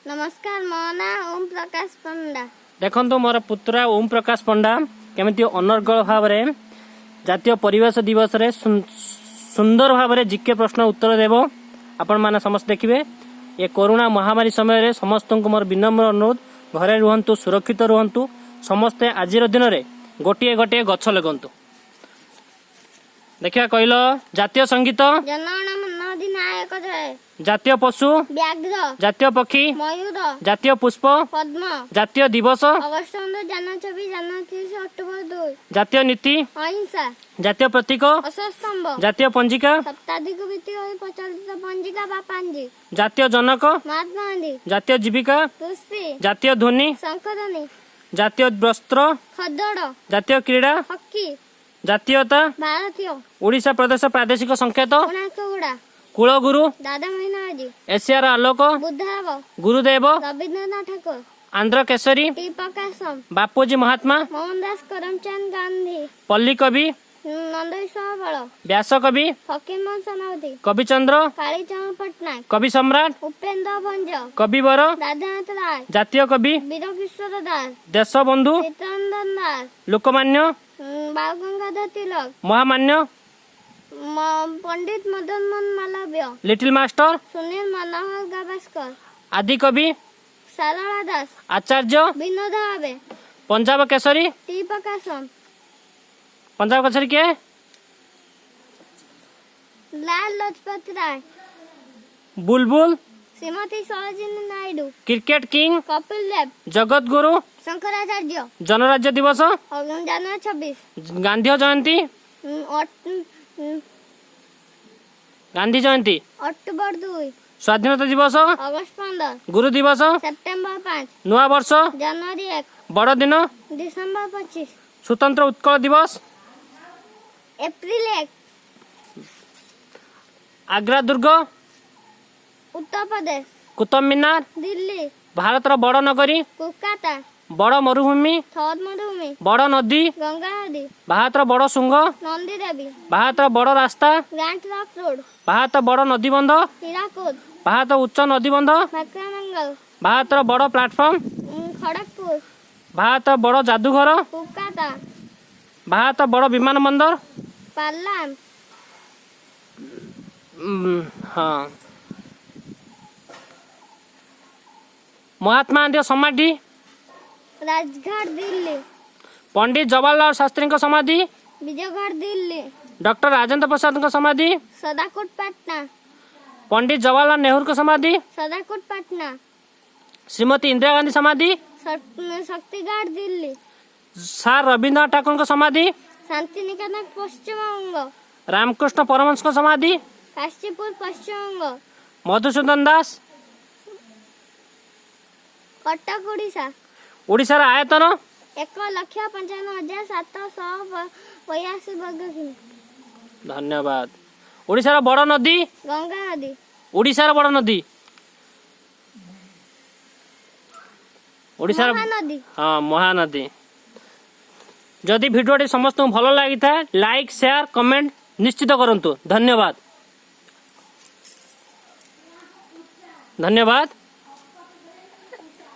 नमस्कार मो ना ओम प्रकाश पंडा। देखो मोर पुत्रा ओम प्रकाश पंडा केमिति अनर्गल भाव में जातीय परिवेश दिवस रे सुंदर भाव में जिके प्रश्न उत्तर देव आपण माने समस्त देखिए। ये कोरोना महामारी समय रे समस्त को मोर विनम्र अनुरोध घरे रुहंतु, सुरक्षित रुहंतु। समस्ते आज दिन में गोटे गोटे गछ लगंतु। देखिया कहल जातीय संगीत, अधिनायक जय, जातीय पशु, व्याघ्र, जातीय पक्षी, मयूर, जातीय पुष्प, पद्म, जातीय दिवस, अगस्त 15 जनवरी 26 जनवरी 30 अक्टोबर 2, जातीय नीति, अहिंसा, जातीय प्रतीक, अशस्तंभ, जातीय पंजिका, सप्ताधिक भित्तिक प्रचलित पंजिका बापांजी, जातीय जनक, महात्मा गांधी, जातीय जीविका, तुलसी, जातीय ध्वनि, शंखध्वनि, जातीय वस्त्र, खद्दड़, जातीय क्रीड़ा, हॉकी, जातीयता, भारतीय, ओडिशा प्रदेश प्रादेशिक संकेत, कोणार्कगुड़ा, कुलगुरु, दादा महीनाजी, एशियार आलोक, बुद्धदेव, गुरुदेव, रविन्द्रनाथ ठाकुर, आंध्र केसरी, टी प्रकाशम, बापूजी महात्मा, मोहनदास करमचंद गांधी, पल्ली कवि, नंदेश्वर बल, व्यास कवि, फकीरमोहन सेनापति, कविचंद्र, कालीचरण पटनायक, कवि सम्राट, उपेंद्र भंज, कविवर, राधानाथ राय, जातीय कवि, वीर किशोर दास, देशबंधु, चित्ररंजन दास, लोकमान्य, बाल गंगाधर तिलक, महामान्य, पंडित मदन मोहन मालव्य, लिटिल मास्टर, सुनील मनोहर गावस्कर, आदि कवि, सारला दास, आचार्य, विनोद भावे, पंजाब केसरी, टी प्रकाशम, पंजाब केसरी के लाल लाजपत राय, बुलबुल, श्रीमती सरोजिनी नायडू, क्रिकेट किंग, कपिल देव, जगत गुरु, शंकराचार्य, जनराज्य दिवस, जनवरी 26, गांधी जयंती, गांधी जयंती, अक्टोबर 2, स्वाधीनता दिवस, अगस्त 15, गुरु दिवस, सेप्टेम्बर 5, नुआ वर्ष, जनवरी 1, बड़ दिन, डिसेम्बर 25, स्वतंत्र उत्कल दिवस, अप्रैल 1, आग्रा दुर्ग, उत्तर प्रदेश, कुतुब मीनार, दिल्ली, भारतर बड़ नगरी, कोलकाता, बड़ मरुभूमि, थौद मरुभूमि, बड़ नदी, गंगा नदी, भारतर बड़ शुंग, नंदी देवी, भारतर बड़ रास्ता, ग्रांड ट्रक रोड, भारत बड़ नदीबंध, हीराकुद, भारत उच्च नदीबंध, भक्रामंगल, भारतर बड़ प्लाटफर्म, खड़गपुर, भारत बड़ जादूघर, कोलकाता, भारत बड़ विमान बंदर, पार्लाम, हाँ, महात्मा गांधी समाधि, राजघाट दिल्ली, पंडित जवाहरलाल शास्त्री समाधि, विजयघाट दिल्ली, डॉक्टर राजेंद्र प्रसाद समाधि, सदाकोट पटना, पंडित जवाहरलाल नेहरू समाधि, सदाकोट पटना, श्रीमती इंदिरा गांधी समाधि, शक्तिघाट दिल्ली, सार रविन्द्रनाथ ठाकुर समाधि, शांति निकेतन पश्चिम बंग, रामकृष्ण परमहंस समाधि, काशीपुर पश्चिम बंग, मधुसूदन दास, कटक ओडिशा, ओडिशार आयतन 1,95,782 वर्ग किमी, धन्यवाद। ओडिशार बड़ नदी, गंगा नदी, ओडिशार बड़ नदी, ओडिशार महानदी। हाँ महानदी। जदि भिडियोटी समस्त भल लगी था लाइक शेयर कमेंट निश्चित करंतु। धन्यवाद धन्यवाद।